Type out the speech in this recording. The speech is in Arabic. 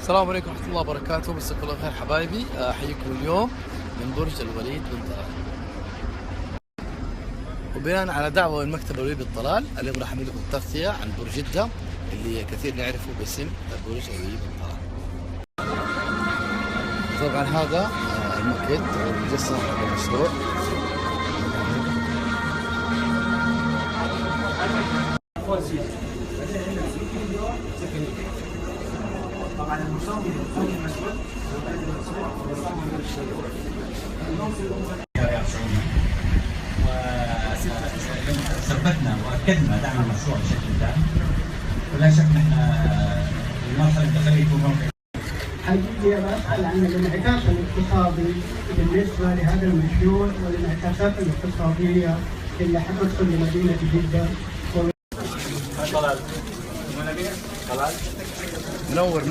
السلام عليكم ورحمة الله وبركاته، مساكم الله بالخير حبايبي. أحييكم اليوم من برج الوليد بن طلال، وبناء على دعوة من مكتب الوليد بن طلال اليوم راح أعمل لكم تغطية عن برج جدة اللي كثير نعرفه باسم برج الوليد بن طلال. طبعا هذا الموكيت أو المجسم حق المشروع. طبعا المصمم يكون مسؤول وثبتنا واكدنا دعم المشروع بشكل تام، ولا شك نحن المرحله الداخليه يكون موقع حقيقي بسأل عن الانعكاس الاقتصادي بالنسبه لهذا المشروع والانعكاسات الاقتصاديه اللي حتدخل لمدينه جده. منور